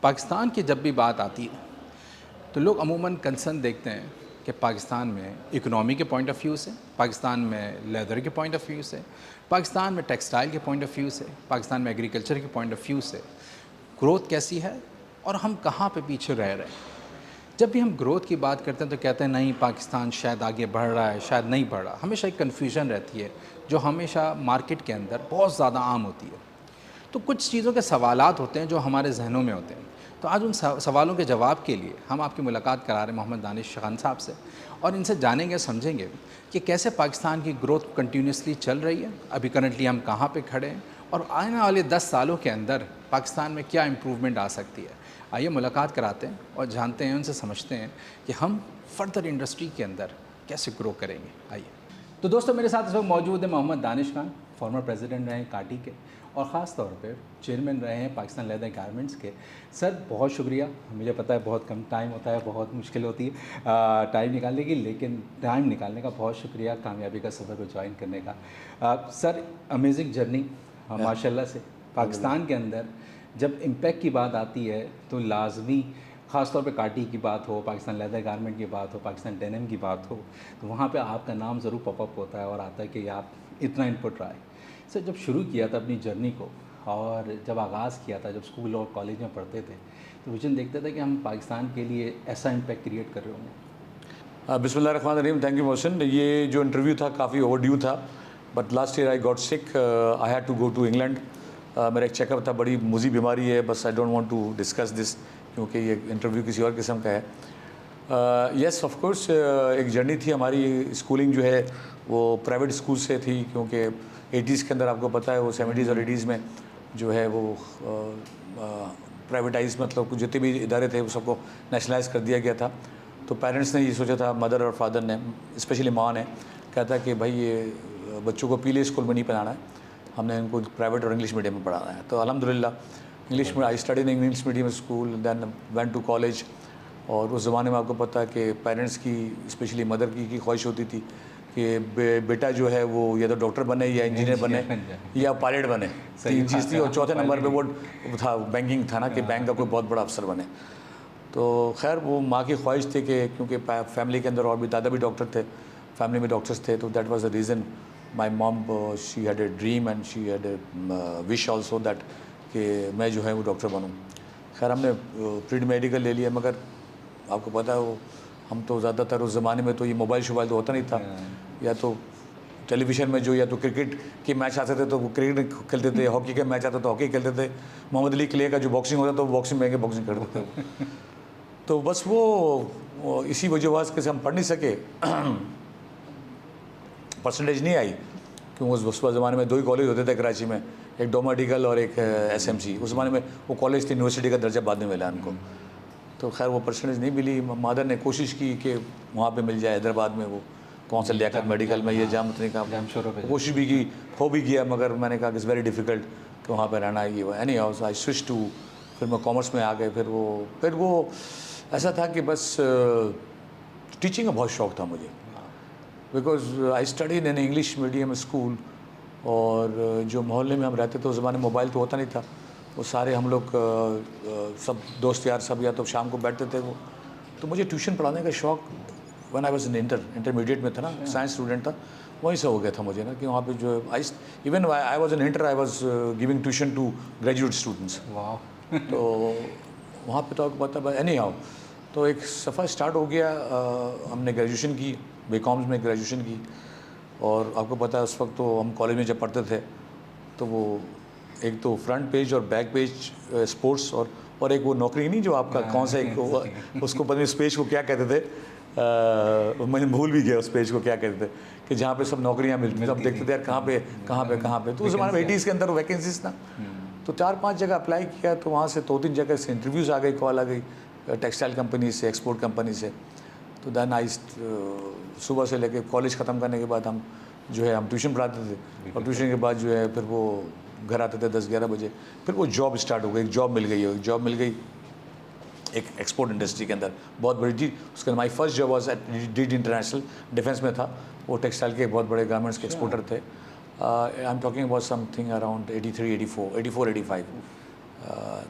पाकिस्तान की जब भी बात आती है तो लोग अमूमन कंसर्न देखते हैं कि पाकिस्तान में इकोनॉमी के पॉइंट ऑफ व्यू से, पाकिस्तान में लेदर के पॉइंट ऑफ व्यू से, पाकिस्तान में टेक्सटाइल के पॉइंट ऑफ व्यू से, पाकिस्तान में एग्रीकल्चर के पॉइंट ऑफ व्यू से ग्रोथ कैसी है और हम कहाँ पे पीछे रह रहे हैं। जब भी हम ग्रोथ की बात करते हैं तो कहते हैं नहीं पाकिस्तान शायद आगे बढ़ रहा है, शायद नहीं बढ़ रहा। हमेशा एक कन्फ्यूजन रहती है जो हमेशा मार्केट के अंदर बहुत ज़्यादा आम होती है। तो कुछ चीज़ों के सवालात होते हैं जो हमारे जहनों में होते हैं। तो आज उन सवालों के जवाब के लिए हम आपकी मुलाकात करा रहे हैं मोहम्मद दानिश खान साहब से, और इनसे जानेंगे समझेंगे कि कैसे पाकिस्तान की ग्रोथ कंटिन्यूसली चल रही है, अभी करंटली हम कहाँ पे खड़े हैं और आने वाले 10 सालों के अंदर पाकिस्तान में क्या इम्प्रूवमेंट आ सकती है। आइए मुलाकात कराते हैं और जानते हैं, उनसे समझते हैं कि हम फर्दर इंडस्ट्री के अंदर कैसे ग्रो करेंगे। आइए। तो दोस्तों, मेरे साथ इस वक्त मौजूद है मोहम्मद दानिश खान, फॉर्मर प्रेसिडेंट रहे हैं काटी के और ख़ास तौर पे चेयरमैन रहे हैं पाकिस्तान लेदर गारमेंट्स के। सर बहुत शुक्रिया। मुझे पता है बहुत कम टाइम होता है, बहुत मुश्किल होती है टाइम निकालने की, लेकिन टाइम निकालने का बहुत शुक्रिया कामयाबी का सफ़र को ज्वाइन करने का। सर अमेजिंग जर्नी माशाल्लाह से। पाकिस्तान के अंदर जब इम्पैक्ट की बात आती है तो लाजमी ख़ास तौर पे काटी की बात हो, पाकिस्तान लेदर गारमेंट की बात हो, पाकिस्तान डेनिम की बात हो, तो वहाँ पे आपका नाम ज़रूर पॉपअप होता है और आता है कि आप इतना इनपुट रहा है। सर जब शुरू किया था अपनी जर्नी को और जब आगाज़ किया था, जब स्कूल और कॉलेज में पढ़ते थे, तो विजन देखते थे कि हम पाकिस्तान के लिए ऐसा इम्पैक्ट क्रिएट कर रहे होंगे। बिस्मिल्लाहिर्रहमानिर्रहीम। Thank you Mohsin. ये जो इंटरव्यू था काफ़ी ओवरड्यू था, but last year I got sick, I had to go to England. मेरा एक चेकअप था, बड़ी मुझी बीमारी है, बस I don't want to discuss this क्योंकि ये इंटरव्यू किसी और किस्म का है। येस ऑफ कोर्स, एक जर्नी थी हमारी। स्कूलिंग जो है वो प्राइवेट स्कूल से थी क्योंकि 80s के अंदर आपको पता है वो 70s और 80s में जो है वो प्राइवेटाइज, मतलब कुछ जितने भी इदारे थे वो सबको नेशनलाइज कर दिया गया था। तो पेरेंट्स ने ये सोचा था, मदर और फादर ने, स्पेशली माँ ने, कहता कि भाई ये बच्चों को पीले स्कूल में नहीं पढ़ाना है, हमने इनको प्राइवेट और इंग्लिश मीडियम में पढ़ाना है। तो अल्हम्दुलिल्लाह इंग्लिश में I study in English medium school, then went to college. और उस ज़माने में आपको पता है कि पेरेंट्स की, स्पेशली मदर की ख्वाहिश होती थी कि बेटा जो है वो या तो डॉक्टर बने या इंजीनियर बने या पायलट बने, तीन चीज़ थी। और चौथे नंबर पे वो था बैंकिंग था ना, कि बैंक का कोई बहुत बड़ा अफसर बने। तो खैर वो माँ की ख्वाहिश थी कि क्योंकि फैमिली के अंदर और भी दादा भी डॉक्टर थे, फैमिली में डॉक्टर्स थे, तो that was the reason my mom she had a dream and she had a wish also that कि मैं जो है वो डॉक्टर बनूँ। खैर हमने प्री मेडिकल ले लिया, मगर आपको पता है वो हम तो ज़्यादातर उस ज़माने में तो ये मोबाइल शोबाइल तो होता नहीं था, या तो टेलीविज़न में जो या तो क्रिकेट के मैच आते थे तो वो क्रिकेट खेलते थे, हॉकी के मैच आते तो हॉकी खेलते थे, मोहम्मद अली क्ले का जो बॉक्सिंग होता था वो बॉक्सिंग में बॉक्सिंग करते थे। तो बस वो इसी वजह से हम पढ़ नहीं सके, परसेंटेज नहीं आई, क्योंकि उस ज़माने में 2 ही कॉलेज होते थे कराची में, एक डोमा डिगल और एक SMC। उस ज़माने में वो कॉलेज थी, यूनिवर्सिटी का दर्जा बाद में मिला उनको। तो खैर वो परसेंटेज नहीं मिली। मदर ने कोशिश की कि वहाँ पे मिल जाए हैदराबाद में, वो कौन सा लियाकत मेडिकल में, ये जामतनी का कोशिश भी की, हो भी गया, मगर मैंने कहा कि इट्स वेरी डिफ़िकल्ट कि वहाँ पे रहना है। ये anyhow I switch to, फिर मैं कॉमर्स में आ गए। फिर वो ऐसा था कि बस टीचिंग का बहुत शौक़ था मुझे, because I studied in English medium school. और जो मोहल्ले में हम रहते थे उस ज़माने मोबाइल तो होता नहीं था, वो सारे हम लोग सब दोस्त यार सब या तो शाम को बैठते थे वो। तो मुझे ट्यूशन पढ़ाने का शौक़ when I was in intermediate में था ना, साइंस स्टूडेंट था, वहीं से हो गया था मुझे ना, कि वहाँ पे जो even I was in inter, I was giving tuition to graduate students. वाह। तो वहाँ पे तो आपको पता है एनी हाउ, तो एक सफ़र स्टार्ट हो गया। हमने ग्रेजुएशन की, बीकॉम्स में ग्रेजुएशन की। और आपको पता है उस वक्त तो हम कॉलेज में जब पढ़ते थे तो वो एक तो फ्रंट पेज और बैक पेज स्पोर्ट्स, और एक वो नौकरी नहीं जो आपका कौन सा एक उसको पता नहीं उस पेज को क्या कहते थे, मैंने भूल भी गया उस पेज को क्या कहते थे, कि जहाँ पे सब नौकरियाँ मिलती थी। अब देखते थे यार कहाँ पे तो उस ज़माने में 80s के अंदर वैकेंसीज ना, तो 4-5 जगह अप्लाई किया। तो वहाँ से 2-3 जगह से इंटरव्यूज़ आ गई, कॉल आ गई, टेक्सटाइल कंपनी से, एक्सपोर्ट कंपनी से। तो देन आई सुबह से लेके कॉलेज ख़त्म करने के बाद हम जो है हम ट्यूशन पढ़ाते थे, और ट्यूशन के बाद जो है फिर वो घर आते थे 10-11 बजे। फिर वो जॉब स्टार्ट हो गई, एक जॉब मिल गई। एक एक्सपोर्ट इंडस्ट्री के अंदर बहुत बड़ी जी। उसके my first job was at Deed International, defence में था। वो टेक्सटाइल के बहुत बड़े गारमेंट्स के एक्सपोर्टर थे। I am talking about something around 83, 84, 85।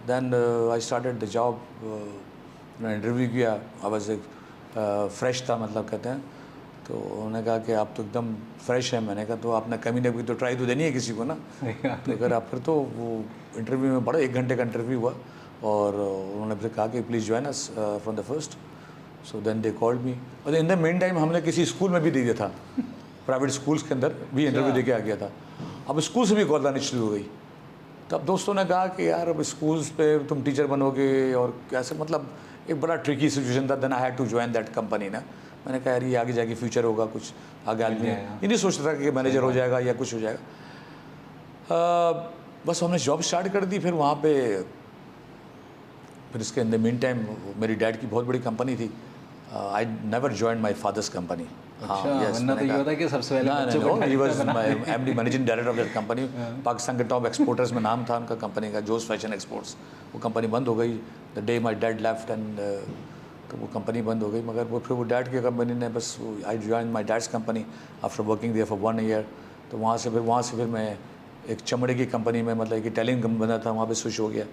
Then I started the job. मैंने इंटरव्यू किया। आई वाज फ्रेश था, मतलब कहते हैं। तो उन्होंने कहा कि आप तो एकदम फ्रेश हैं। मैंने कहा तो आपने कभी ना कभी तो ट्राई तो देनी है किसी को ना। तो अगर आप फिर तो वो इंटरव्यू में बड़ा 1 घंटे का इंटरव्यू हुआ और उन्होंने फिर कहा कि please join us from the first. So then they called me. और इन द मेन टाइम हमने किसी स्कूल में भी दे दिया था, प्राइवेट स्कूल्स के अंदर भी इंटरव्यू दे के आ गया था। अब स्कूल से भी कॉल आनी शुरू हो गई। तब दोस्तों ने कहा कि यार अब स्कूल्स पे तुम टीचर बनोगे और कैसे, मतलब एक बड़ा ट्रिकी सिचुएशन था। Then I had to join that company ना। मैंने कहा यार ये आगे जाके फ्यूचर होगा, कुछ आगे आदमी ये नहीं सोचता था कि मैनेजर हो जाएगा या कुछ हो जाएगा। बस हमने जॉब स्टार्ट कर दी। फिर वहाँ पे फिर इसके इन द मीन टाइम मेरी डैड की बहुत बड़ी कंपनी थी। I never joined my father's company. वरना तो ये होता है कि सबसे पहले बच्चों को he was MD managing director of that company. Pakistan के टॉप एक्सपोर्टर्स में नाम था उनका कंपनी का, जोस फैशन एक्सपोर्ट्स। वो कंपनी बंद हो गई the day my dad left and तो वो कंपनी बंद हो गई। मगर वो फिर वो डैड की कंपनी ने बस I join my dad's company after working there for 1 year. तो वहाँ से फिर मैं एक चमड़े की कंपनी में, मतलब एक इटालियन कंपनी बना था, वहाँ पे स्विच हो गया।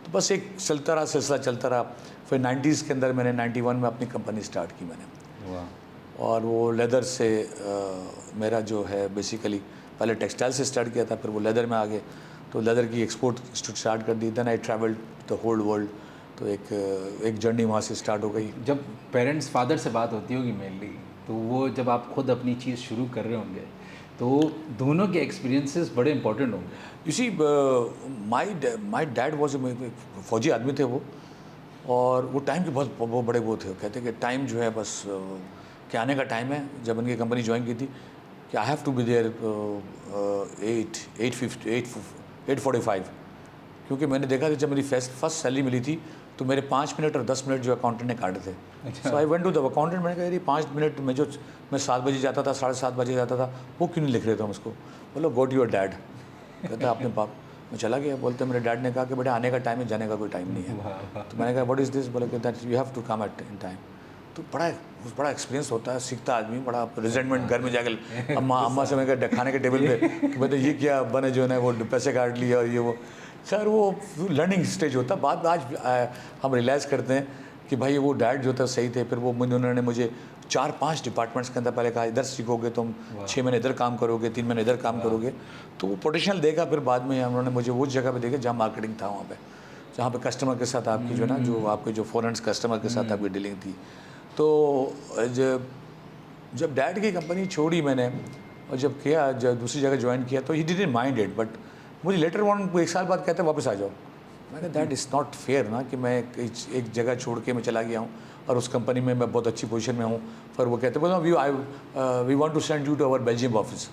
तो बस एक चलता रहा, सिलसिला चलता रहा। फिर 90s के अंदर मैंने 91 में अपनी कंपनी स्टार्ट की मैंने। और वो लेदर से मेरा जो है बेसिकली पहले टेक्सटाइल से स्टार्ट किया था, फिर वो लेदर में आ गए। तो लेदर की एक्सपोर्ट स्टार्ट कर दी। Then I travelled the whole world. तो एक जर्नी वहाँ से स्टार्ट हो गई। जब पेरेंट्स फादर से बात होती होगी मेनली, तो वो जब आप खुद अपनी चीज़ शुरू कर रहे होंगे तो दोनों के एक्सपीरियंसेस बड़े इंपॉर्टेंट होंगे। You see my dad was फौजी आदमी थे वो। और वो टाइम के बहुत बड़े वो थे। वो कहते कि टाइम जो है बस कि आने का टाइम है। जब उनकी कंपनी ज्वाइन की थी कि I have to be there 8:45। क्योंकि मैंने देखा था जब मेरी फर्स्ट सैलरी मिली थी तो मेरे 5 मिनट और 10 मिनट जो अकाउंटेंट ने काटे थे। So I went to the accountant. मैंने कहा यार 5 मिनट में जो मैं 7 बजे जाता था, 7:30 बजे जाता था, वो क्यों नहीं लिख रहे थे हम उसको। बोलो गॉट योर डैड। कहता अपने बाप। मैं चला गया। बोलते मेरे डैड ने कहा कि बेटा आने का टाइम है, जाने का कोई टाइम नहीं है। तो मैंने कहा व्हाट इज़ दिस। बोले कि that you have to come at in time. तो बड़ा एक्सपीरियंस होता है, सीखता आदमी। बड़ा रिजेंटमेंट घर में जाकर अम्मा से मैं खाने के टेबल पे कि बेटा ये क्या बने जो है वो पैसे काट लिए और ये वो। खैर वो लर्निंग स्टेज होता। बाद आज हम रियलाइज़ करते हैं कि भाई वो डैड जो था सही थे। फिर वो उन्होंने मुझे 4-5 डिपार्टमेंट्स के अंदर पहले कहा इधर सीखोगे तुम, 6 महीने इधर काम करोगे, 3 महीने इधर काम करोगे। तो वो पोटेंशियल देखा। फिर बाद में उन्होंने मुझे उस जगह पे देखा जहाँ मार्केटिंग था, वहाँ पे जहाँ पे कस्टमर के साथ आपकी जो ना जो आपके जो फॉरेन कस्टमर के साथ आपकी डीलिंग थी। तो जब डैड की कंपनी छोड़ी मैंने और जब दूसरी जगह ज्वाइन किया तो he didn't mind it. But मुझे लेटर ऑन 1 साल बाद कहते हैं वापस आ जाओ। मैंने दैट इज़ नॉट फेयर ना कि मैं एक जगह छोड़ के मैं चला गया हूँ और उस कंपनी में मैं बहुत अच्छी पोजीशन में हूँ। फिर वो कहते बोलो we want to send you to our Belgium office.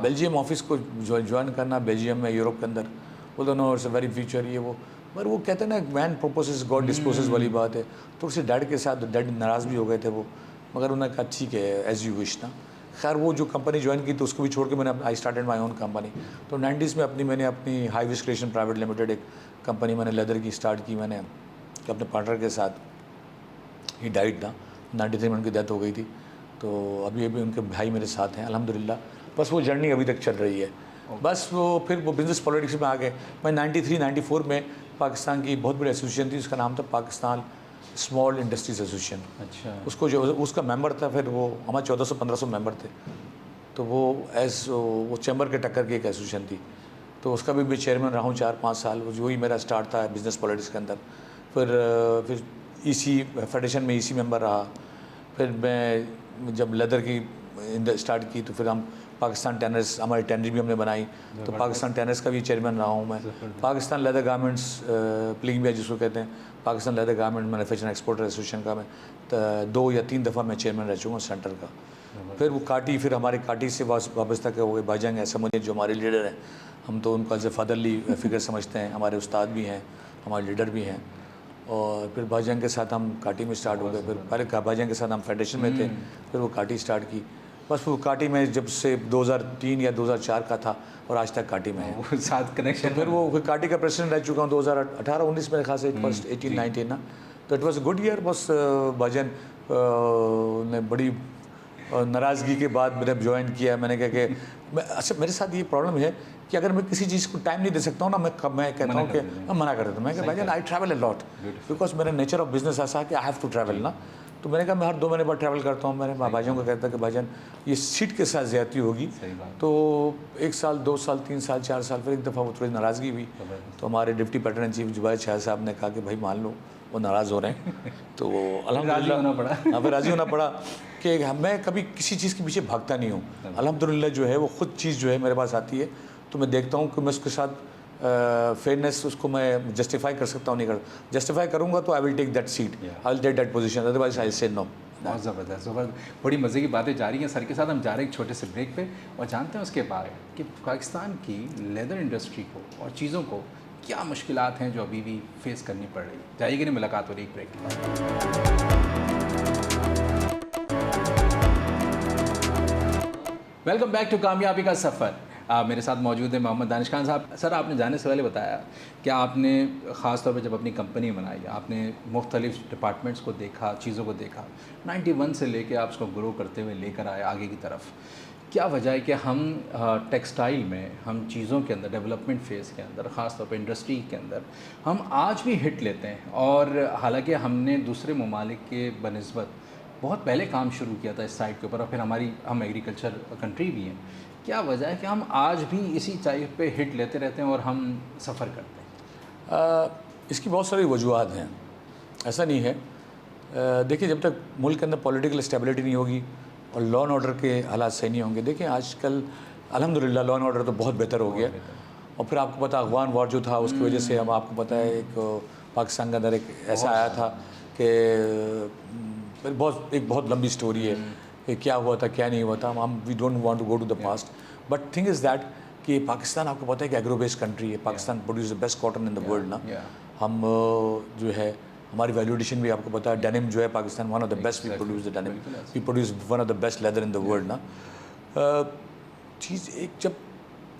Belgium office को ज्वाइन करना बेल्जियम में, यूरोप के अंदर, बोलो no it's a very future ये वो। पर वो कहते हैं ना मैन प्रोपोसेस गॉड डिस्पोसेस वाली बात है। तो उससे डैड के साथ डैड नाराज़ भी हो गए थे वो। मगर उन्होंने कहा ठीक है एज यू विश ना। खैर वो जो कंपनी ज्वाइन की तो उसको भी छोड़ के मैंने I started my own company. तो 90s में मैंने अपनी हाई विस क्रिएशन प्राइवेट लिमिटेड एक कंपनी मैंने लेदर की स्टार्ट की मैंने अपने पार्टनर के साथ। ही डाइट था 93 में, उनकी डेथ हो गई थी। तो अभी उनके भाई मेरे साथ हैं अल्हम्दुलिल्लाह। बस वो जर्नी अभी तक चल रही है। बस वो फिर वो बिज़नेस पॉलिटिक्स में आ गए। मैं 93-94 में पाकिस्तान की बहुत बड़ी एसोसिएशन थी, उसका नाम था पाकिस्तान स्मॉल इंडस्ट्रीज एसोसिएशन। अच्छा। उसको जो उसका मेंबर था, फिर वो हमारे 1400-1500 मेंबर थे। तो वो चैम्बर के टक्कर की एक एसोसिएशन थी। तो उसका भी चेयरमैन रहा हूँ 4-5 साल। जो ही मेरा स्टार्ट था बिज़नेस पॉलिटिक्स के अंदर। फिर ईसी फेडरेशन में ईसी मेंबर रहा। फिर मैं जब लेदर की स्टार्ट की तो फिर हम पाकिस्तान टेनर्स, हमारी टेनरी भी हमने बनाई। तो पाकिस्तान टेनर्स का भी चेयरमैन रहा हूँ मैं। पाकिस्तान लेदर गारमेंट्स प्लिंग भी जिसको कहते हैं, Pakistan leather garment manufacturing exporter association का मैं 2 या 3 दफ़ा मैं चेयरमैन रह चुका हूँ सेंटर का। फिर वो काटी, फिर हमारे काटी से वापस तक हो गए भाईजान ऐसा मुझे जो हमारे लीडर हैं, हम तो उनको एज ए फादरली फिगर समझते हैं। हमारे उस्ताद भी हैं, हमारे लीडर भी हैं। और फिर भाईजान के साथ हम काटी में स्टार्ट हो गए। फिर पहले भाईजान के साथ हम फेडरेशन में थे, फिर वो काटी स्टार्ट की। बस वो काटी में जब से 2003 या 2004 का था और आज तक काटी में है। वो साथ कनेक्शन फिर वो काटी का प्रेसिडेंट रह चुका हूँ 2018-19 मेरे ख्याल से, फर्स्ट 18-19 ना, तो it was a good year. बस भाईजान ने बड़ी नाराज़गी के बाद मैंने ज्वाइन किया। मैंने कहा कि अच्छा मेरे साथ ये प्रॉब्लम है कि अगर मैं किसी चीज़ को टाइम नहीं दे सकता हूँ ना, मैं कहता हूँ कि मैं मना कर देता हूँ। मैं कहता भाईजान I travel a lot because मेरा नेचर ऑफ बिजनेस ऐसा है कि आई हैव टू ट्रैवल ना। तो मैंने कहा मैं हर 2 महीने बाद ट्रैवल करता हूँ। मैंने भाईयों को कहता कि भाईजान ये सीट के साथ ज़्यादती होगी। तो 1 साल 2 साल 3 साल 4 साल फिर एक दफ़ा वो थोड़ी नाराज़गी हुई। तो हमारे deputy pattern in chief Zubair Shah साहब ने कहा कि भाई मान लो वो नाराज़ हो रहे हैं। तो अल्हम्दुलिल्लाह होना पड़ा। हाँ, फिर राज़ी होना पड़ा कि मैं कभी किसी चीज़ के पीछे भागता नहीं हूँ। अल्हम्दुलिल्लाह जो है वो ख़ुद चीज़ जो है मेरे पास आती है, तो मैं देखता हूँ कि मैं उसके साथ फेयरनेस उसको मैं जस्टिफाई कर सकता हूँ, नहीं कर जस्टिफाई करूँगा तो I will take that seat, I will take that position, otherwise I say no. बहुत ज़बरदस्त बड़ी मज़े की बातें जा रही हैं सर के साथ। हम जा रहे हैं एक छोटे से ब्रेक पे और जानते हैं उसके बाद कि पाकिस्तान की लेदर इंडस्ट्री को और चीज़ों को क्या मुश्किलात हैं जो अभी भी फेस करनी पड़ रही है। जाइएगा नहीं, मुलाकात हो रही एक ब्रेक के बाद। वेलकम बैक टू कामयाबी का सफ़र। मेरे साथ मौजूद है मोहम्मद दानिश खान साहब। सर आपने जाने से पहले बताया कि आपने ख़ास तौर पे जब अपनी कंपनी बनाई आपने मुख्तलिफ़ डिपार्टमेंट्स को देखा, चीज़ों को देखा, 91 से लेके आप उसको ग्रो करते हुए लेकर आए आगे की तरफ। क्या वजह है कि हम टेक्सटाइल में, हम चीज़ों के अंदर, डेवलपमेंट फ़ेज़ के अंदर, ख़ास तौर पे इंडस्ट्री के अंदर हम आज भी हिट लेते हैं, और हालांकि हमने दूसरे ममालिक के बनिस्बत बहुत पहले काम शुरू किया था इस साइड के ऊपर, और फिर हम एग्रीकल्चर कंट्री भी हैं। क्या वजह है कि हम आज भी इसी टाइप पे हिट लेते रहते हैं और हम सफ़र करते हैं? इसकी बहुत सारी वजूहत हैं, ऐसा नहीं है। देखिए जब तक मुल्क के अंदर पॉलिटिकल स्टेबिलिटी नहीं होगी और लॉ एंड ऑर्डर के हालात सही नहीं होंगे। देखिए आजकल अल्हम्दुलिल्लाह लॉ एंड ऑर्डर तो बहुत बेहतर हो गया, और फिर आपको पता अफगान वॉर जो था उसकी वजह से, हम आपको पता है एक पाकिस्तान के अंदर एक ऐसा आया था कि बहुत लंबी स्टोरी है कि क्या हुआ था क्या नहीं हुआ था। हम we don't want to go to the past, but thing is that कि पाकिस्तान आपको पता है कि एग्रो बेस्ड कंट्री है। Pakistan produce the best cotton in the world ना। हम जो है हमारी वैल्यू एडिशन भी आपको पता है, डेनिम जो है Pakistan one of the best, we produce the denim, we produce one of the best leather in the world ना। चीज़ एक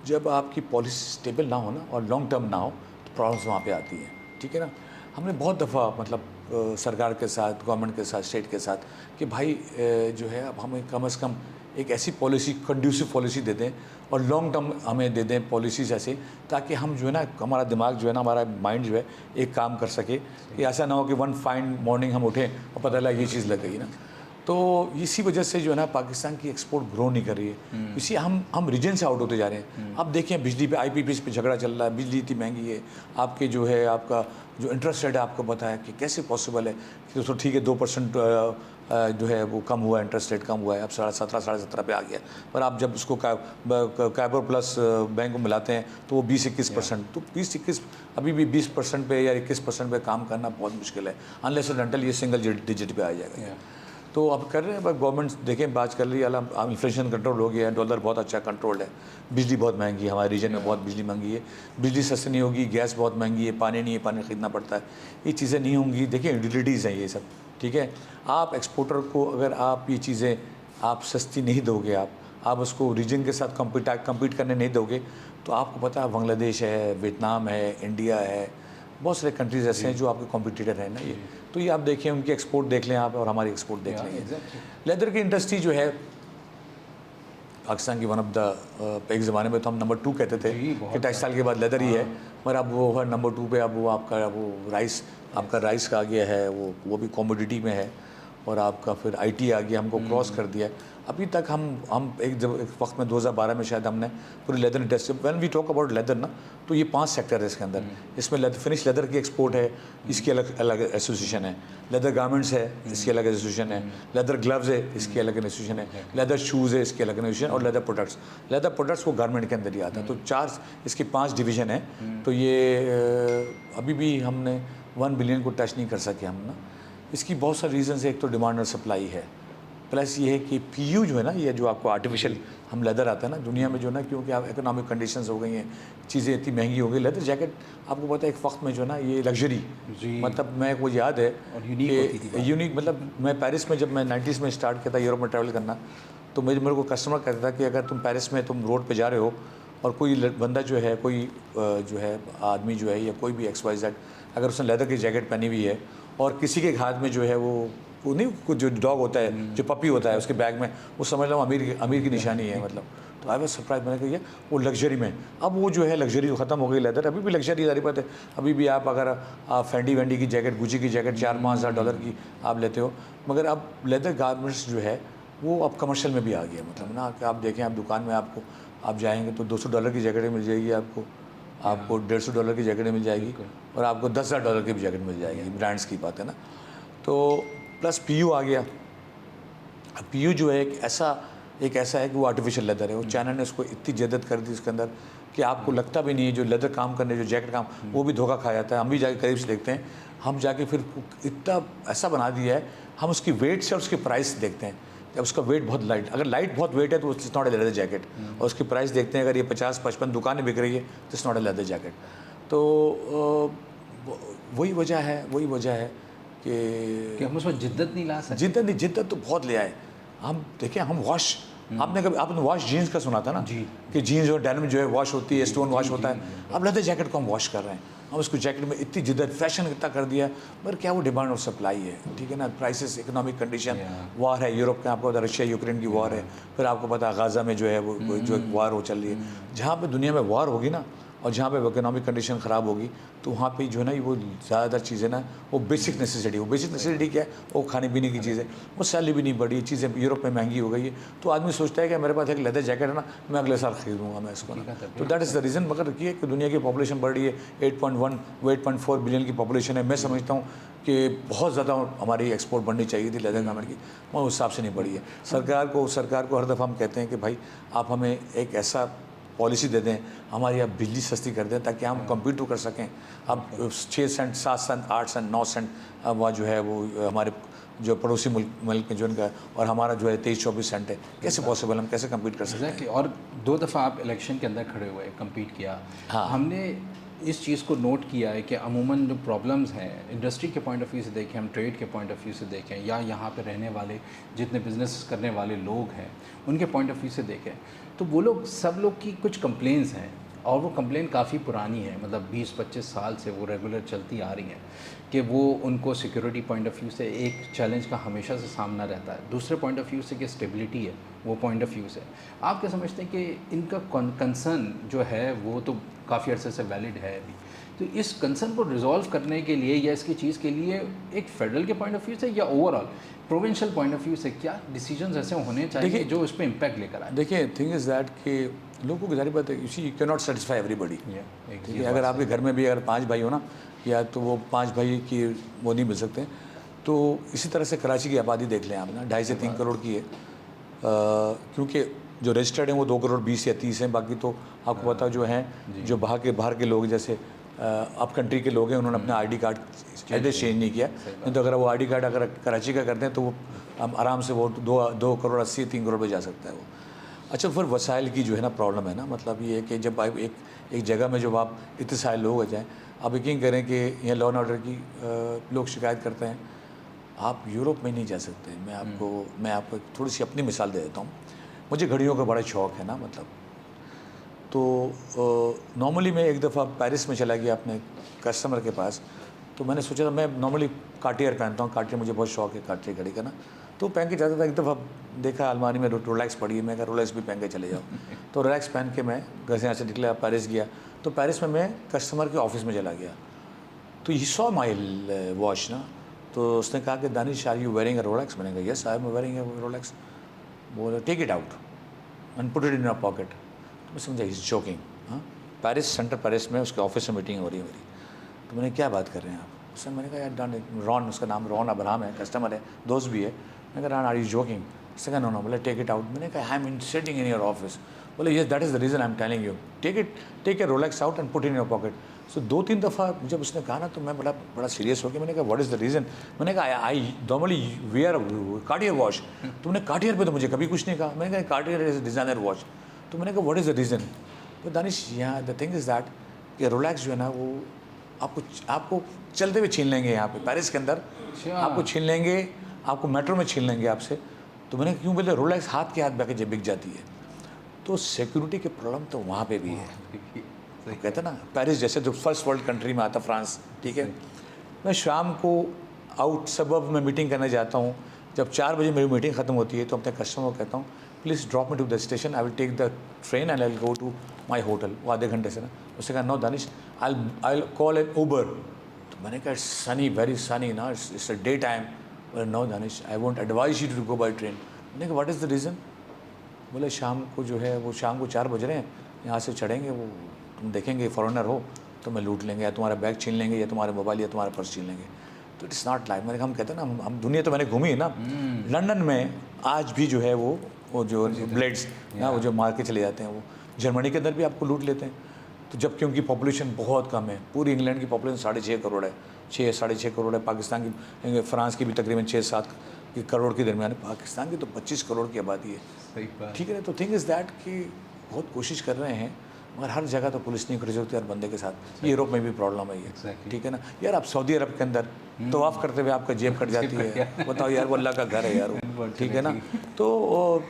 जब आपकी पॉलिसी स्टेबल ना हो ना और लॉन्ग टर्म ना हो तो प्रॉब्लम्स वहाँ पे आती हैं, ठीक है ना। हमने बहुत दफ़ा मतलब सरकार के साथ, गवर्नमेंट के साथ, स्टेट के साथ कि भाई जो है अब हमें कम से कम एक ऐसी पॉलिसी, कंड्यूसिव पॉलिसी दे दें और लॉन्ग टर्म हमें दे दें पॉलिसीज़ ऐसे, ताकि हम जो है ना, हमारा दिमाग जो है ना, हमारा माइंड जो है एक काम कर सके, कि ऐसा ना हो कि वन फाइन मॉर्निंग हम उठें और पता लगा ये चीज़ लग गई ना। तो इसी वजह से जो है ना पाकिस्तान की एक्सपोर्ट ग्रो नहीं कर रही है। इसी हम रीजन से आउट होते जा रहे हैं। अब देखिए बिजली पे IPPs पे झगड़ा चल रहा है, बिजली इतनी महंगी है, आपके जो है आपका जो इंटरेस्ट रेट है आपको पता है कि कैसे पॉसिबल है कि तो ठीक है 2% जो है वो कम हुआ है, इंटरेस्ट रेट कम हुआ है, अब 17.5 17.5 पे आ गया, पर आप जब उसको कैबर प्लस बैंक को मिलाते हैं तो वो 20-21%, तो 20-21 अभी भी 20% पे या 21% पे काम करना बहुत मुश्किल है, अनलेस और अनटिल ये सिंगल डिजिट पे आ जाएगा। तो अब कर रहे हैं, बस गवर्नमेंट देखें बात कर रही है, इन्फ्लेशन कंट्रोल हो गया है, डॉलर बहुत अच्छा कंट्रोल है, बिजली बहुत महंगी है, हमारे रीजन में बहुत बिजली महंगी है, बिजली सस्ती नहीं होगी, गैस बहुत महंगी है, पानी नहीं है, पानी खरीदना पड़ता है, ये चीज़ें नहीं होंगी। देखिए यूटिलिटीज़ हैं ये सब, ठीक है। आप एक्सपोर्टर को अगर आप ये चीज़ें आप सस्ती नहीं दोगे, आप उसको रीजन के साथ कम्पीट करने नहीं दोगे, तो आपको पता है बांग्लादेश है, वियतनाम है, इंडिया है, बहुत सारे कंट्रीज़ ऐसे हैं जो आपके कॉम्पिटिटर हैं ना ये। तो ये आप देखिए उनकी एक्सपोर्ट देख लें आप और हमारी एक्सपोर्ट देख लें। लेदर की इंडस्ट्री जो है पाकिस्तान की वन ऑफ द, एक ज़माने में तो हम नंबर 2 कहते थे कि टेक्सटाइल के बाद लेदर ही है, मगर अब वो है नंबर 2 पे। अब वो आपका वो राइस का आ गया है, वो भी कॉमोडिटी में है, और आपका फिर IT आ गया, हमको क्रॉस कर दिया है। अभी तक हम एक वक्त में 2012 में शायद हमने पूरी leather industry, when we talk about leather ना, तो ये 5 सेक्टर है इसके अंदर। इसमें फिनिश लेदर की एक्सपोर्ट है, इसकी अलग एसोसिएशन है, लेदर गारमेंट्स है, इसकी अलग एसोसिएशन है, लेदर ग्लव्स है, इसकी अलग एसोसिएशन है, लेदर शूज़ है, इसकी अलग एसोसिएशन, और लेदर प्रोडक्ट्स वो गारमेंट के अंदर ही आता है। तो 4 इसके 5 डिवीज़न है। तो ये अभी भी हमने 1 बिलियन को टच नहीं कर सके हम ना। इसकी बहुत सारे रीज़न्स है, एक तो डिमांड और सप्लाई है, प्लस ये है कि PU जो है ना, ये जो आपको आर्टिफिशियल हम लेदर आता है ना दुनिया में जो है ना, क्योंकि आप इकोनॉमिक कंडीशंस हो गई हैं, चीज़ें इतनी महंगी हो गई। लेदर जैकेट आपको पता है एक वक्त में जो है ना ये लग्जरी, मतलब मैं वो याद है यूनिक, मतलब मैं पेरिस में जब मैं 90s में स्टार्ट किया था यूरोप में ट्रैवल करना, तो मेरे को कस्टमर कहता था कि अगर तुम पेरिस में तुम रोड पे जा रहे हो और कोई बंदा जो है, कोई जो है आदमी जो है या कोई भी XYZ, अगर उसने लेदर की जैकेट पहनी हुई है और किसी के हाथ में जो है वो नहीं, कुछ जो डॉग होता है, जो पपी होता है उसके बैग में, वो समझ लो अमीर की निशानी है मतलब। तो आई वाज सरप्राइज, मैंने कहा ये वो लग्जरी में, अब वो जो है लग्जरी तो ख़त्म हो गई लेदर, अभी भी लग्जरी सारी बात है। अभी भी आप अगर आप फेंडी वेंडी की जैकेट, गुची की जैकेट 4-5 हज़ार डॉलर की आप लेते हो, मगर अब लेदर गारमेंट्स जो है वो अब कमर्शियल में भी आ गया, मतलब ना कि आप देखें, आप दुकान में आप जाएंगे तो $200 की जैकेट मिल जाएगी आपको $150 की जैकेट मिल जाएगी और आपको $10,000 की भी जैकेट मिल जाएगी, ब्रांड्स की बात है ना। तो प्लस PU आ गया। अब PU जो है एक ऐसा है कि वो आर्टिफिशियल लेदर है, वो चाइना ने उसको इतनी जद्दत कर दी इसके अंदर कि आपको लगता भी नहीं है जो लेदर काम करने, जो जैकेट काम, वो भी धोखा खा जाता है। हम भी जाके करीब से देखते हैं, हम जाके फिर इतना ऐसा बना दिया है, हम उसकी वेट से और उसकी प्राइस देखते हैं। जब उसका वेट बहुत लाइट, अगर लाइट बहुत वेट है तो it's not a leather jacket, और उसकी प्राइस देखते हैं, अगर ये 50-55 दुकानें बिक रही है तो it's not a leather jacket. तो वही वजह है कि हम उसमें जिद्दत नहीं ला सकते। जिद्दत तो बहुत ले आए हम। देखिए हम वॉश, आपने वॉश जीन्स का सुना था ना जी, कि जीन्स और डेनिम जो है वॉश होती है, स्टोन वॉश होता है। अब लेदर जैकेट को हम वॉश कर रहे हैं, हम उसको जैकेट में इतनी जिद्दत, फैशन इतना कर दिया, मगर क्या वो डिमांड और सप्लाई है, ठीक है ना। प्राइसेस, इकोनॉमिक कंडीशन, वॉर है यूरोप में, आपको पता रशिया यूक्रेन की वॉर है, फिर आपको पता गाज़ा में जो है वो जो वॉर हो चल रही है। जहाँ पे दुनिया में वॉर होगी ना और जहाँ पे इकोनॉमिक कंडीशन ख़राब होगी, तो वहाँ पे जो है ना वो ज़्यादातर चीज़ें ना वो बेसिक नेसेसिटी क्या है, वो खाने पीने की चीज़ें, वो सैलरी भी नहीं बढ़ी, चीज़ें यूरोप में महंगी हो गई है। तो आदमी सोचता है कि मेरे पास एक लेदर जैकेट है ना, मैं अगले साल खरीदूँगा मैं इसको ना। तो दैट इज़ द रीज़न। मगर ये कि दुनिया की पॉपुलेशन बढ़ रही है, 8.1 वो 8.4 बिलियन की पॉपुलेशन है। मैं समझता हूँ कि बहुत ज़्यादा हमारी एक्सपोर्ट बढ़नी चाहिए थी लेदर गारमेंट की, मगर उस हिसाब से नहीं बढ़ी है। सरकार को हर दफ़ा हम कहते हैं कि भाई आप हमें एक ऐसा पॉलिसी दे दें, हमारी आप बिजली सस्ती कर दें ताकि हम कम्पीट तो कर सकें। अब 6 सेंट, 7 सेंट, 8 सेंट, 9 सेंट अब वहाँ जो है वो हमारे जो पड़ोसी मुल्क में जो उनका, और हमारा जो है 23-24 सेंट है। कैसे पॉसिबल, हम कैसे कम्पीट कर सकते हैं? और 2 दफ़ा आप इलेक्शन के अंदर खड़े हुए, कम्पीट किया। हाँ। हमने इस चीज़ को नोट किया है कि अमूमन जो प्रॉब्लम्स हैं इंडस्ट्री के पॉइंट ऑफ व्यू से देखें, हम ट्रेड के पॉइंट ऑफ व्यू से देखें, या यहाँ पे रहने वाले जितने बिज़नेस करने वाले लोग हैं उनके पॉइंट ऑफ व्यू से देखें, तो वो लोग सब लोग की कुछ कंप्लेंट्स हैं, और वो कंप्लेन काफ़ी पुरानी है, मतलब 20-25 साल से वो रेगुलर चलती आ रही हैं कि वो उनको सिक्योरिटी पॉइंट ऑफ व्यू से एक चैलेंज का हमेशा से सामना रहता है। दूसरे पॉइंट ऑफ व्यू से कि स्टेबिलिटी है, वो पॉइंट ऑफ व्यू से आप क्या समझते हैं कि इनका कंसर्न जो है वो तो काफ़ी अर्से से वैलिड है अभी, तो इस कंसर्न को रिजॉल्व करने के लिए या इसकी चीज़ के लिए एक फेडरल के पॉइंट ऑफ व्यू से या overall provincial point of view से क्या डिसीजंस ऐसे होने चाहिए जो उस पर इम्पैक्ट लेकर आए? देखिए, थिंग इज़ दैट कि लोगों की जारी बात है, you can not satisfy everybody. ठीक है, अगर आपके घर में भी अगर 5 भाई हो ना, या तो वो 5 भाई की वो नहीं मिल सकते। तो इसी तरह से कराची की आबादी देख लें आप ना, 2.5 से 3 करोड़ की है, क्योंकि जो रजिस्टर्ड हैं वो 2 करोड़ 20 या 30 हैं। बाकी तो आपको पता जो हैं, जो बाहर के लोग, जैसे अप कंट्री के लोग हैं, उन्होंने अपना ID कार्ड एड्रेस चेंज नहीं किया। नहीं तो अगर वो ID कार्ड अगर कराची का करते हैं तो वो हम आराम से वो 2 करोड़ 80, 3 करोड़ पे जा सकता है वो। अच्छा, फिर वसाइल की जो है ना प्रॉब्लम है ना, मतलब ये है कि जब आप एक जगह में जब आप इतने सारे लोग हो जाएँ, आप यकीन करें कि यहाँ लॉ एंड ऑर्डर की लोग शिकायत करते हैं, आप यूरोप में नहीं जा सकते। मैं आपको थोड़ी सी अपनी मिसाल दे देता हूँ। मुझे घड़ियों का बड़ा शौक़ है ना, मतलब तो नॉर्मली मैं एक दफ़ा पेरिस में चला गया अपने कस्टमर के पास, तो मैंने सोचा था, मैं नॉर्मली कार्टियर पहनता हूँ, कार्टियर मुझे बहुत शौक़ है कार्टियर घड़ी का ना, तो पहन के जाता था। एक दफ़ा देखा अलमारी में रोलेक्स पड़ी है, मैं कहा रोलेक्स भी पहन के चले जाओ। तो रोलेक्स पहन के मैं घर से यहाँ से निकला, पेरिस गया। तो पेरिस में मैं कस्टमर के ऑफिस में चला गया, तो ही सॉ माई वॉच ना, तो उसने कहा कि Danish, are you wearing a Rolex? मैंने कहा yes, I am wearing a Rolex. बोला take it out and put it in your pocket. तो मैं समझा इज जोकिंग। हाँ, पेरिस, सेंटर पेरिस में उसके ऑफिस में मीटिंग हो रही है मेरी। तो मैंने क्या बात कर रहे हैं आप? उसने, मैंने कहा यार रॉन, उसका नाम रॉन अब्राहम है, कस्टमर है, दोस्त भी है। मैंने कहा रॉन, आर यू जोकिंग? उसने कहा नो, बोले टेक इट आउट। मैंने कहा I am sitting in your office. बोले yes, that is the reason I am telling you, take a Rolex out and put in your pocket. So 2-3 दफ़ा जब उसने कहा ना, तो मैं बड़ा सीरियस हो गया। मैंने कहा व्हाट इज़ द रीज़न? मैंने कहा I normally wear Cartier watch. तुमने कार्टियर पे तो मुझे कभी कुछ नहीं कहा। मैंने कहा कार्टियर इज़ डिज़ाइनर वॉच। तो मैंने कहा व्हाट इज़ द रीज़न? तो दानिश, यहाँ द थिंग इज़ दैट कि रोलेक्स जो है ना, वो आपको चलते हुए छीन लेंगे यहाँ पे पेरिस के अंदर, आपको छीन लेंगे, आपको मेट्रो में छीन लेंगे आपसे। तो मैंने क्यों बोले रोलेक्स हाथ के हाथ बैके जब बिक जाती है, तो सिक्योरिटी के प्रॉब्लम तो वहाँ पे भी है। तो कहते हैं ना पेरिस जैसे जो फर्स्ट वर्ल्ड कंट्री में आता फ्रांस, ठीक है, मैं शाम को आउट सबब में मीटिंग करने जाता हूँ, जब 4 बजे मेरी मीटिंग ख़त्म होती है तो अपने कस्टमर को कहता हूँ please drop me to the station, I will take the train and I will go to my hotel. वो आधे घंटे से ना, उससे कहा no Danish I call an Uber. तो मैंने कहा सनी वेरी सनी ना, इट्स अ डे टाइम। बोले no Danish I won't advise you to go by train. मैंने कहा व्हाट इज़ द रीज़न? बोले शाम को जो है वो शाम को 4 बज रहे हैं, यहाँ से चढ़ेंगे, वो तुम देखेंगे फॉरेनर हो तो मैं लूट लेंगे, या तुम्हारा बैग छीन लेंगे, या तुम्हारे मोबाइल या तुम्हारा पर्स छीन लेंगे। तो इट्स नॉट लाइफ। मैंने कहा हम कहते हैं ना, हम दुनिया तो मैंने घूमी है ना, लंदन में आज भी जो है वो जो ब्लेड्स ना वो जो मार के चले जाते हैं, वो जर्मनी के अंदर भी आपको लूट लेते हैं। तो जबकि उनकी पॉपुलेशन बहुत कम है, पूरी इंग्लैंड की पॉपुलेशन 6.5 करोड़ है, 6-6.5 करोड़ है। पाकिस्तान की, फ्रांस की भी तकरीबन 6-7 करोड़ के दरमियान है, पाकिस्तान की तो 25 करोड़ की आबादी है, ठीक है ना। तो थिंग इज़ दैट कि बहुत कोशिश कर रहे हैं, मगर हर जगह तो पुलिस नहीं खड़ी होती हर बंदे के साथ। यूरोप में भी प्रॉब्लम है ये, ठीक है ना यार। आप सऊदी अरब के अंदर तवाफ़ करते हुए आपका जेब कट जाती है, बताओ यार, वो अल्लाह का घर है यार वो, ठीक है ना। तो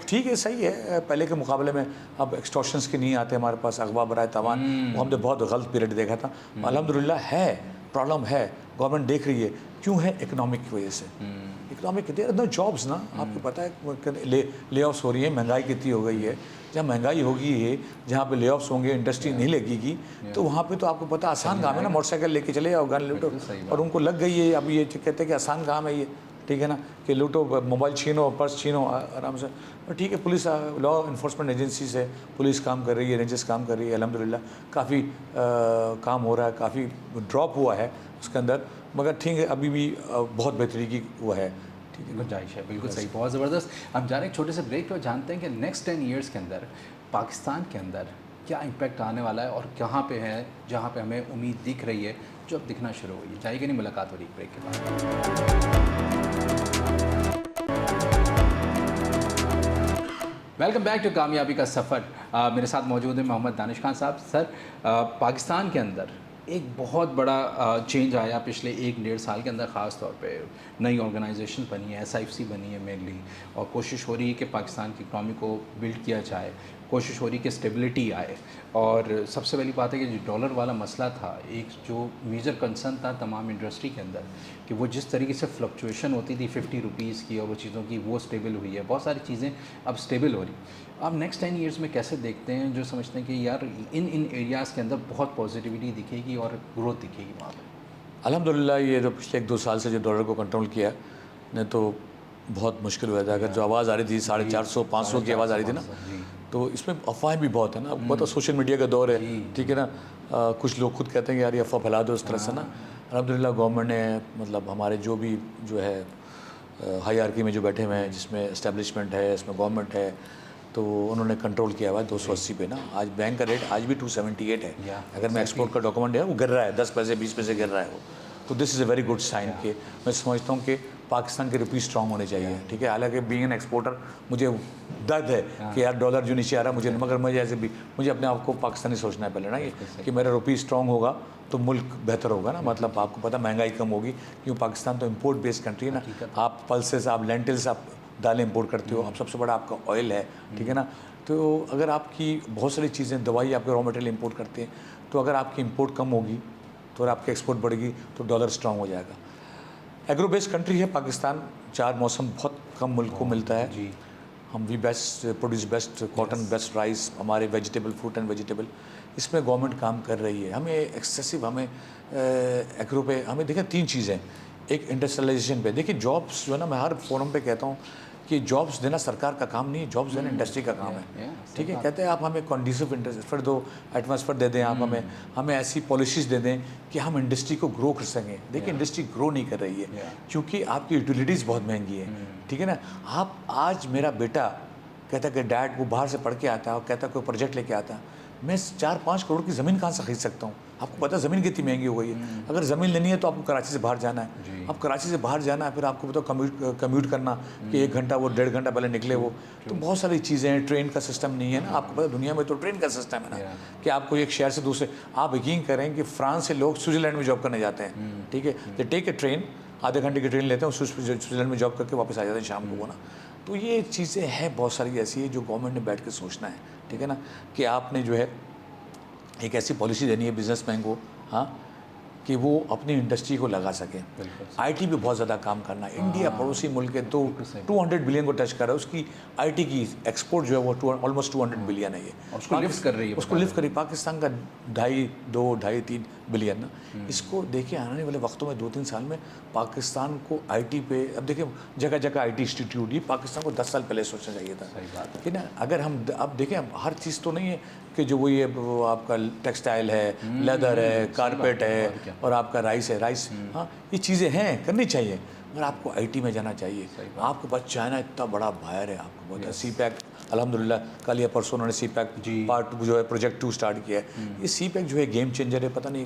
ठीक है, सही है, पहले के मुकाबले में अब एक्सटॉर्शंस के नहीं आते हमारे पास, अगवा बराए तवान, वो हमने बहुत गलत पीरियड देखा था। अल्हम्दुलिल्लाह है, प्रॉब्लम है, गवर्नमेंट देख रही है। क्यों है? इकनॉमिक की वजह से। इकनॉमिक नो जॉब्स ना, आपको पता है ले ऑफ्स हो रही है, महंगाई कितनी हो गई है। जहाँ महंगाई होगी है, जहाँ पे ले ऑफ्स होंगे, इंडस्ट्री नहीं लगेगी, तो वहाँ पे तो आपको पता आसान काम है ना, मोटरसाइकिल लेके चले जाओ, गन लूटो, और उनको लग गई है। अब ये कहते हैं कि आसान काम है ये, ठीक है ना, कि लूटो, मोबाइल छीनो, पर्स छीनो आराम से। ठीक है, पुलिस लॉ इन्फोर्समेंट एजेंसी से पुलिस काम कर रही है, रेंजर्स काम कर रही है, अल्हम्दुलिल्लाह काफ़ी काम हो रहा है, काफ़ी ड्रॉप हुआ है उसके अंदर, मगर ठीक है, अभी भी बहुत बेहतरी की वो है, ठीक है। गुंजाइश है, बिल्कुल सही, बहुत ज़बरदस्त। हम जा रहे हैं एक छोटे से ब्रेक पे और जानते हैं कि नेक्स्ट 10 ईयर्स के अंदर पाकिस्तान के अंदर क्या इम्पैक्ट आने वाला है और कहाँ पे है जहाँ पे हमें उम्मीद दिख रही है, जो अब दिखना शुरू हुई है। जाएगी नहीं, मुलाकात हो रही है ब्रेक के बाद। वेलकम बैक टू कामयाबी का सफ़र। मेरे साथ मौजूद है मोहम्मद दानिश खान साहब। सर, पाकिस्तान के अंदर एक बहुत बड़ा चेंज आया पिछले 1-1.5 साल के अंदर, ख़ास तौर पे नई ऑर्गेनाइजेशन बनी है, SIFC बनी है मेनली, और कोशिश हो रही है कि पाकिस्तान की इकनॉमी को बिल्ड किया जाए, कोशिश हो रही है कि स्टेबिलिटी आए। और सबसे पहली बात है कि जो डॉलर वाला मसला था, एक जो मेजर कंसर्न था तमाम इंडस्ट्री के अंदर, कि वो जिस तरीके से फ्लक्चुएशन होती थी 50 रुपीज़ की और वो चीज़ों की, वो स्टेबल हुई है, बहुत सारी चीज़ें अब स्टेबल हो रही। आप नेक्स्ट 10 ईयर्स में कैसे देखते हैं, जो समझते हैं कि यार इन एरियाज़ के अंदर बहुत पॉजिटिविटी दिखेगी और ग्रोथ दिखेगी वहाँ पर? अल्हम्दुलिल्लाह ये तो पिछले 1-2 साल से जो डॉलर को कंट्रोल किया ने, तो बहुत मुश्किल हुआ था। अगर जो आवाज़ आ रही थी 450-500 की आवाज़ आ रही थी ना, तो इसमें अफवाहें भी बहुत है ना, आपको पता सोशल मीडिया का दौर है, ठीक है ना। कुछ लोग खुद कहते हैं कि यार ये अफवाह फैला दो इस तरह से ना। अल्हम्दुलिल्लाह गवर्नमेंट ने, मतलब हमारे जो भी जो है हायरार्की में जो बैठे हुए हैं, जिसमें इस्टेब्लिशमेंट है, इसमें गवर्नमेंट है, तो उन्होंने कंट्रोल किया हुआ है 280 पे ना। आज बैंक का रेट आज भी 278 है। अगर मैं एक्सपोर्ट का डॉक्यूमेंट है, वो गिर रहा है, 10 पैसे 20 पैसे गिर रहा है वो। तो this is a very good sign कि मैं समझता हूँ कि पाकिस्तान की रुपी स्ट्रांग होनी चाहिए, ठीक है। हालांकि बीइंग एन एक्सपोर्टर मुझे दर्द है कि यार डॉलर जो नीचे आ रहा है मुझे, मगर मुझे ऐसे भी मुझे अपने आप को पाकिस्तानी सोचना है पहले ना, ये कि मेरा रुपी स्ट्रांग होगा तो मुल्क बेहतर होगा ना। मतलब आपको पता महंगाई कम होगी, क्यों पाकिस्तान तो इम्पोर्ट बेस्ड कंट्री है ना। आप पल्सेस, आप लेंटिल्स, आप दालें इम्पोर्ट करते हो, अब सबसे बड़ा आपका ऑयल है, ठीक है ना। तो अगर आपकी बहुत सारी चीज़ें, दवाई, आपके रॉ मटेरियल इंपोर्ट करते हैं, तो अगर आपकी इंपोर्ट कम होगी तो अगर आपकी एक्सपोर्ट बढ़ेगी तो डॉलर स्ट्रांग हो जाएगा। एग्रो बेस्ड कंट्री है पाकिस्तान, 4 मौसम बहुत कम मुल्क को मिलता है जी। हम we best produce best cotton, best rice, हमारे वेजिटेबल, फ्रूट एंड वेजिटेबल, इसमें गवर्नमेंट काम कर रही है। हमें एक्सेसिव, हमें एग्रो पे हमें देखिए 3 चीज़ें, एक इंडस्ट्रियलाइजेशन पे देखिए, जॉब्स जो है ना, मैं हर फोरम पे कहता हूँ कि जॉब्स देना सरकार का काम नहीं है, जॉब्स देना इंडस्ट्री का काम है, ठीक है। कहते हैं आप हमें कंडीसिव इंटरेस्ट दो, एटमॉस्फेयर दे दें, आप हमें ऐसी पॉलिसीज़ दे दें कि हम इंडस्ट्री को ग्रो कर सकें। देखिए इंडस्ट्री ग्रो नहीं कर रही है क्योंकि आपकी यूटिलिटीज़ बहुत महंगी है, ठीक है ना। आप आज मेरा बेटा कहता है कि डैड, वो बाहर से पढ़ के आता है और कहता है कोई प्रोजेक्ट लेके आता है, मैं 4-5 करोड़ की ज़मीन कहाँ से खरीद सकता हूँ? आपको पता है ज़मीन कितनी महंगी हो गई है। अगर ज़मीन लेनी है तो आपको कराची से बाहर जाना है, अब कराची से बाहर जाना है, फिर आपको बताओ कम्यूट करना कि 1 घंटा, वो 1.5 घंटा पहले निकले वो, तो बहुत सारी चीज़ें हैं। ट्रेन का सिस्टम नहीं है ना, आपको पता दुनिया में तो ट्रेन का सिस्टम है ना, कि आपको एक शहर से दूसरे, आप यकीन करें कि फ्रांस से लोग स्विट्ज़रलैंड में जॉब करने जाते हैं, ठीक है। दे टेक ए ट्रेन, आधे घंटे की ट्रेन लेते हैं, स्विट्ज़रलैंड में जॉब करके वापस आ जाते हैं शाम को वो ना। तो ये चीज़ें हैं बहुत सारी ऐसी है जो गवर्नमेंट ने बैठ के सोचना है, ठीक है ना, कि आपने जो है एक ऐसी पॉलिसी देनी है बिजनेसमैन को, हाँ, कि वो अपनी इंडस्ट्री को लगा सके। आईटी पे बहुत ज़्यादा काम करना है। इंडिया पड़ोसी मुल्क है तो 200 बिलियन को टच कर रहा है, उसकी आईटी की एक्सपोर्ट जो है वो ऑलमोस्ट 200 बिलियन है ये, उसको लिफ्ट कर रही है, उसको लिफ्ट कर रही है। पाकिस्तान का 2.5-3 बिलियन ना, इसको देखिए आने वाले वक्तों में 2-3 साल में पाकिस्तान को आईटी पे, अब देखिए जगह जगह आईटी इंस्टीट्यूट, ये पाकिस्तान को 10 साल पहले सोचना चाहिए था। सही बात है कि ना, अगर हम अब देखें हर चीज़ तो नहीं है कि जो वो आपका टेक्सटाइल है, लेदर है, कारपेट है और आपका राइस है, हाँ, ये चीज़ें हैं, करनी चाहिए, मगर आपको आईटी में जाना चाहिए। आपके पास चाइना इतना बड़ा बाहर है, आपको पता है। सीपैक अल्हम्दुलिल्लाह कल या परसों उन्होंने सीपैक पार्ट जो है प्रोजेक्ट 2 स्टार्ट किया है। ये सीपैक जो है गेम चेंजर है, पता नहीं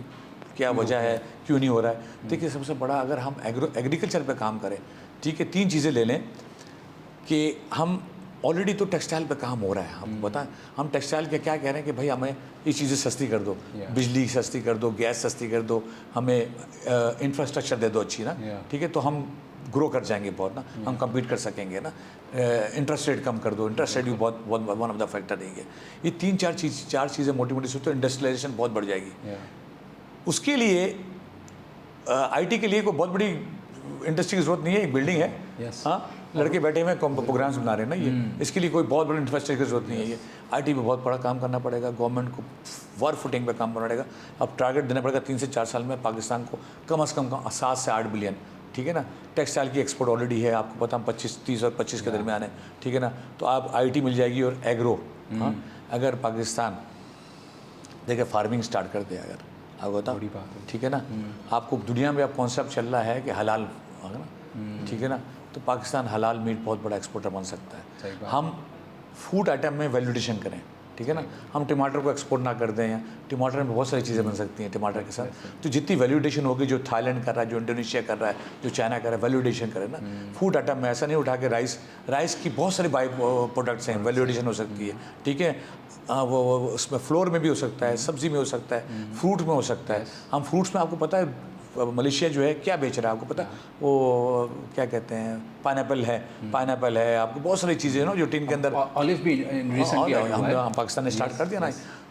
क्या वजह है, क्यों नहीं हो रहा है। देखिए सबसे बड़ा, अगर हम एग्रीकल्चर पे काम करें, ठीक है, 3 चीज़ें ले लें कि हम ऑलरेडी तो टेक्सटाइल पे काम हो रहा है, हमको बताएं, हम टेक्सटाइल के क्या कह रहे हैं कि भाई हमें ये चीज़ें सस्ती कर दो, बिजली सस्ती कर दो, गैस सस्ती कर दो, हमें इंफ्रास्ट्रक्चर दे दो अच्छी ना, ठीक है, तो हम ग्रो कर जाएंगे बहुत ना, हम कम्पीट कर सकेंगे ना। इंटरेस्ट रेट कम कर दो, इंटरेस्ट रेट भी बहुत वन ऑफ द फैक्टर नहीं है। ये 3-4 चीज़ें मोटी मोटी सोचते, इंडस्ट्रियलाइजेशन बहुत बढ़ जाएगी। उसके लिए आईटी के लिए कोई बहुत बड़ी इंडस्ट्री की जरूरत नहीं है, एक बिल्डिंग है, हाँ, लड़के बैठे हुए प्रोग्राम्स बना रहे हैं ना, ये इसके लिए कोई बहुत बड़ी इंफ्रास्ट्रक्चर की जरूरत नहीं है। ये आईटी पे बहुत बड़ा काम करना पड़ेगा, गवर्नमेंट को वर फुटिंग पे काम करना पड़ेगा। अब टारगेट देना पड़ेगा 3 से 4 साल में पाकिस्तान को कम से कम 7 से 8 बिलियन, ठीक है ना। टेक्सटाइल की एक्सपोर्ट ऑलरेडी है, आपको पता, हम 30 और 25 के दरमियान है, ठीक है ना। तो आप आईटी मिल जाएगी और एग्रो, हाँ, अगर पाकिस्तान देखिए फार्मिंग स्टार्ट कर दे, अगर आप बताओ, ठीक है ना, आपको दुनिया में अब कॉन्सेप्ट चल रहा है कि हलाल, है ना, ठीक है ना, तो पाकिस्तान हलाल मीट बहुत बड़ा एक्सपोर्टर बन सकता है। हम फूड आइटम में वैल्यूडेशन करें, ठीक है ना, हम टमाटर को एक्सपोर्ट ना कर दें, या टमाटर में बहुत सारी चीज़ें बन सकती हैं टमाटर के साथ। तो जितनी वैल्यूडेशन होगी, जो थाईलैंड कर रहा है, जो इंडोनेशिया कर रहा है, जो चाइना कर रहा है, वैल्यूडेशन करे ना फूड आइटम में। ऐसा नहीं उठा के राइस की बहुत सारी बाई प्रोडक्ट्स हैं, वैल्यूडेशन हो सकती है, ठीक है। वो उसमें फ्लोर में भी हो सकता है, सब्जी में हो सकता है, फ्रूट में हो सकता है। हम फ्रूट्स में, आपको पता है मलेशिया जो है क्या बेच रहा है, आपको पता है, वो क्या कहते हैं, पाइनएप्पल है, आपको बहुत सारी चीज़ें ना जो टीन के अंदर, ऑलिव भी रिसेंटली हम पाकिस्तान ने स्टार्ट कर दिया ना।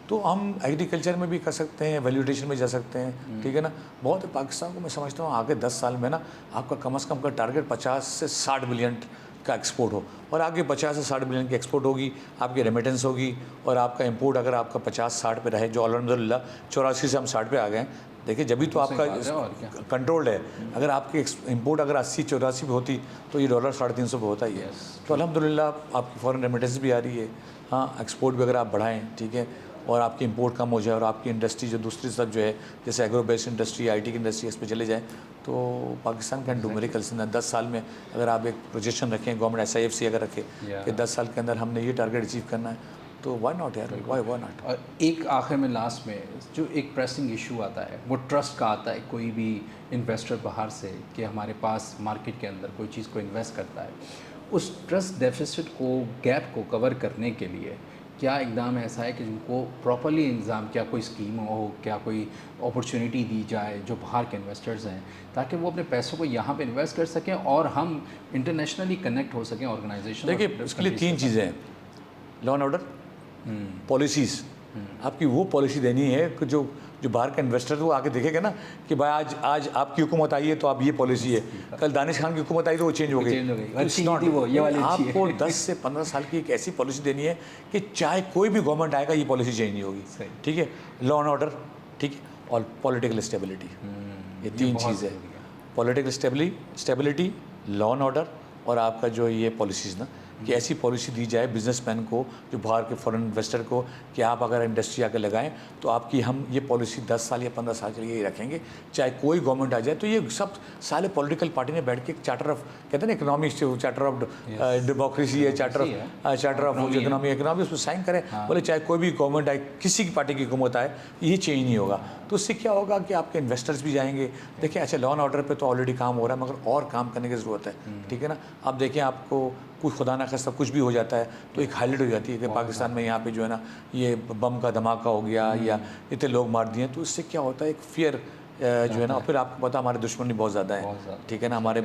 तो हम एग्रीकल्चर में भी कर सकते हैं, वैल्यूडेशन में जा सकते हैं, ठीक है ना। बहुत है पाकिस्तान को, मैं समझता हूँ आगे 10 साल में ना आपका कम से कम का टारगेट 50 से 60 बिलियन का एक्सपोर्ट हो, और आगे 50 से 60 बिलियन की एक्सपोर्ट होगी, आपकी रेमिटेंस होगी, और आपका इंपोर्ट अगर आपका 50-60 पे रहे, जो अल्हम्दुलिल्लाह 84 से हम 60 पे आ गए हैं। देखिए जब भी तो आपका कंट्रोल्ड है, अगर आपकी इंपोर्ट अगर 80-84 पे होती तो ये डॉलर 350 पे होता ही है। तो अल्हम्दुलिल्लाह आपकी फॉरेन रेमिटेंस भी आ रही है, हाँ, एक्सपोर्ट भी अगर आप बढ़ाएं, ठीक है, और आपकी इंपोर्ट कम हो जाए, और आपकी इंडस्ट्री जो दूसरी सब जो है, जैसे एग्रो बेस्ड इंडस्ट्री, आईटी की इंडस्ट्री, इस पर चले जाएँ, तो पाकिस्तान कैन डू मिरेकल्स इन 10 साल में। अगर आप एक प्रोजेक्शन रखें, गवर्नमेंट SIFC अगर रखे कि 10 साल के अंदर हमने ये टारगेट अचीव करना है, तो वाई नॉट यार, वाई नॉट। और एक आखिर में लास्ट में जो एक प्रेसिंग इशू आता है, वो ट्रस्ट का आता है। कोई भी इन्वेस्टर बाहर से कि हमारे पास मार्केट के अंदर कोई चीज़ को इन्वेस्ट करता है, उस ट्रस्ट डेफिसिट को, गैप को कवर करने के लिए क्या इकदाम ऐसा है कि जिनको प्रॉपरली इंतज़ाम, क्या कोई स्कीम हो, क्या कोई अपॉर्चुनिटी दी जाए जो बाहर के इन्वेस्टर्स हैं, ताकि वो अपने पैसों को यहाँ पे इन्वेस्ट कर सकें और हम इंटरनेशनली कनेक्ट हो सकें ऑर्गेनाइजेशन। देखिए इसके लिए 3 चीज़ें हैं, लॉ एंड ऑर्डर, पॉलिसीज़। आपकी वो पॉलिसी देनी है कि जो बाहर का इन्वेस्टर वो आके देखेगा ना कि भाई आज आपकी हुकूमत आई है तो आप ये पॉलिसी है, कल दानिश खान की हुकूमत आई तो वो चेंज हो गई। आपको 10 से 15 साल की एक ऐसी पॉलिसी देनी है कि चाहे कोई भी गवर्नमेंट आएगा ये पॉलिसी चेंज नहीं होगी, ठीक है। लॉ एंड ऑर्डर, ठीक है, और पॉलिटिकल स्टेबिलिटी, ये 3 चीज़ है। Political stability, law and order, और आपका जो ये पॉलिसीज़ ना, कि ऐसी पॉलिसी दी जाए बिजनेसमैन को, जो बाहर के फॉरेन इन्वेस्टर को, कि आप अगर इंडस्ट्री आकर लगाएं तो आपकी हम ये पॉलिसी 10 साल या 15 साल के लिए ही रखेंगे, चाहे कोई गवर्नमेंट आ जाए। तो ये सब सारे पॉलिटिकल पार्टी ने बैठ के एक चार्टर ऑफ, कहते हैं ना इकोनॉमिक्स, चार्टर ऑफ डेमोक्रेसी है, चार्टर ऑफ इकोनॉमी, उसमें साइन करें। बोले चाहे कोई भी गवर्नमेंट आए, किसी की पार्टी की हुकूमत आए, ये चेंज नहीं होगा। तो उससे क्या होगा कि आपके इन्वेस्टर्स भी जाएंगे। देखिए अच्छा, लॉ एंड ऑर्डर पे तो ऑलरेडी काम हो रहा है, मगर और काम करने की ज़रूरत है, ठीक है ना। अब देखिए आपको कुछ खुदा ना खास्ता कुछ भी हो जाता है तो एक हाईलाइट हो जाती है कि पाकिस्तान में यहाँ पे जो है ना ये बम का धमाका हो गया या इतने लोग मार दिए, तो इससे क्या होता है, एक फियर जो है ना, और फिर आपको पता हमारे दुश्मन भी बहुत ज़्यादा है, ठीक है ना, हमारे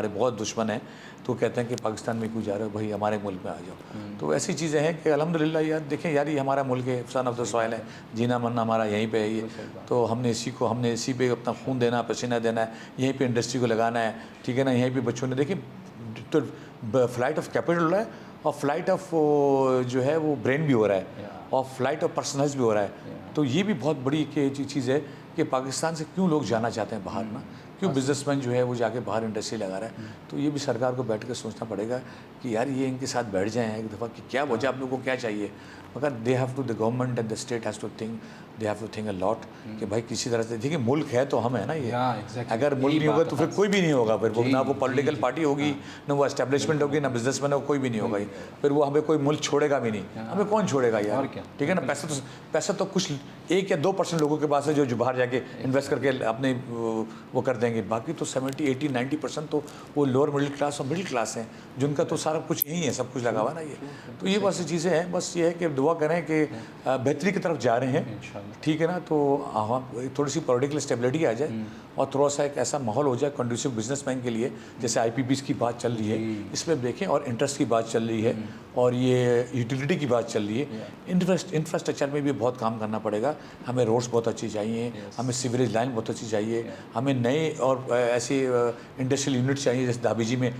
बहुत दुश्मन हैं, तो कहते हैं कि पाकिस्तान में क्यों जा रहे हो भाई, हमारे मुल्क में आ जाओ। तो ऐसी चीज़ें हैं कि अल्हम्दुलिल्लाह यार, देखें यार, ये हमारा मुल्क है, सन ऑफ द सॉइल है, जीना मरना हमारा यहीं पे है ये, तो हमने इसी पे अपना खून देना, पसीना देना है, यहीं पे इंडस्ट्री को लगाना है, ठीक है ना, यहीं पे बच्चों ने, देखिए तो फ्लाइट ऑफ कैपिटल हो रहा है, और फ्लाइट ऑफ जो है वो ब्रेन भी हो रहा है, और फ्लाइट ऑफ पर्सनल्स भी हो रहा है। तो ये भी बहुत बड़ी चीज़ है कि पाकिस्तान से क्यों लोग जाना चाहते हैं बाहर ना, क्यों बिजनेसमैन जो है वो जाके बाहर इंडस्ट्री लगा रहा है। तो ये भी सरकार को बैठ कर सोचना पड़ेगा कि यार ये इनके साथ बैठ जाएं एक दफ़ा कि क्या वजह, आप लोगों को क्या चाहिए, मगर they have to, the government and the state has to think, they have to think a lot कि भाई किसी तरह से, देखिए मुल्क है तो हम है ना ये, अगर मुल्क नहीं होगा तो फिर कोई भी नहीं होगा, फिर वो ना वो पॉलिटिकल पार्टी होगी, ना वो एस्टेब्लिशमेंट होगी, ना बिजनेसमैन होगा, कोई भी नहीं होगा, फिर वो हमें कोई मुल्क छोड़ेगा भी नहीं, हमें कौन छोड़ेगा यार, ठीक है ना। पैसा तो कुछ 1 या 2% लोगों के पास है जो बाहर जाके इन्वेस्ट करके अपने वो कर देंगे, बाकी तो 70, 80, 90% तो वो लोअर मिडिल क्लास और मिडिल क्लास हैं, जिनका तो सारा कुछ यही है, सब कुछ लगा हुआ ना ये। तो ये बस चीज़ें हैं, बस ये है कि दुआ करें कि बेहतरी की तरफ जा रहे हैं, ठीक है ना। तो थोड़ी सी पॉलिटिकल स्टेबिलिटी आ जाए और थोड़ा सा एक ऐसा माहौल हो जाए कंड्यूसिव बिजनेसमैन के लिए, जैसे IPPs की बात चल रही है, इसमें देखें, और इंटरेस्ट की बात चल रही है, और ये यूटिलिटी की बात चल रही है, इंफ्रास्ट्रक्चर में भी बहुत काम करना पड़ेगा। हमें रोड्स बहुत अच्छी चाहिए, हमें सीवरेज लाइन बहुत अच्छी चाहिए, हमें नए और ऐसी इंडस्ट्रियल यूनिट चाहिए, जैसे दाबीजी में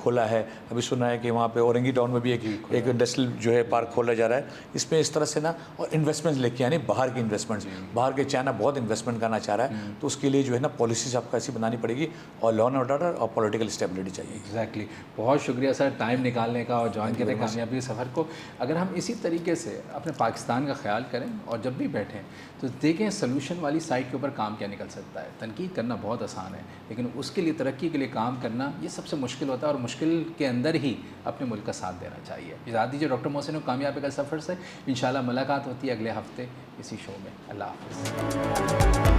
खोला है, अभी सुना है कि वहाँ पे औरंगी टाउन में भी एक इंडस्ट्रियल जो है पार्क खोला जा रहा है। इसमें इस तरह से ना, और इन्वेस्टमेंट्स लेके आने, बाहर की इन्वेस्टमेंट्स, बाहर के चाइना बहुत इन्वेस्टमेंट करना चाह रहा है, तो उसके लिए जो है ना पॉलिसीज आपको ऐसी बनानी पड़ेगी, और लॉ एंड ऑर्डर और पॉलिटिकल स्टेबिलिटी चाहिए। एग्जैक्टली बहुत शुक्रिया सर टाइम निकालने का और ज्वाइन करने कामयाबी के सफ़र को। अगर हम इसी तरीके से अपने पाकिस्तान का ख्याल करें और जब भी बैठें तो देखें सलूशन वाली साइड के ऊपर काम क्या निकल सकता है। तनकीद करना बहुत आसान है, लेकिन उसके लिए, तरक्की के लिए काम करना ये सबसे मुश्किल होता है, और मुश्किल के अंदर ही अपने मुल्क का साथ देना चाहिए। इजाज़त दीजिए डॉक्टर मोहसिन कामयाबी का सफ़र से इंशाल्लाह मुलाकात होती है अगले हफ्ते इसी शो में। अल्लाह हाफ़िज़।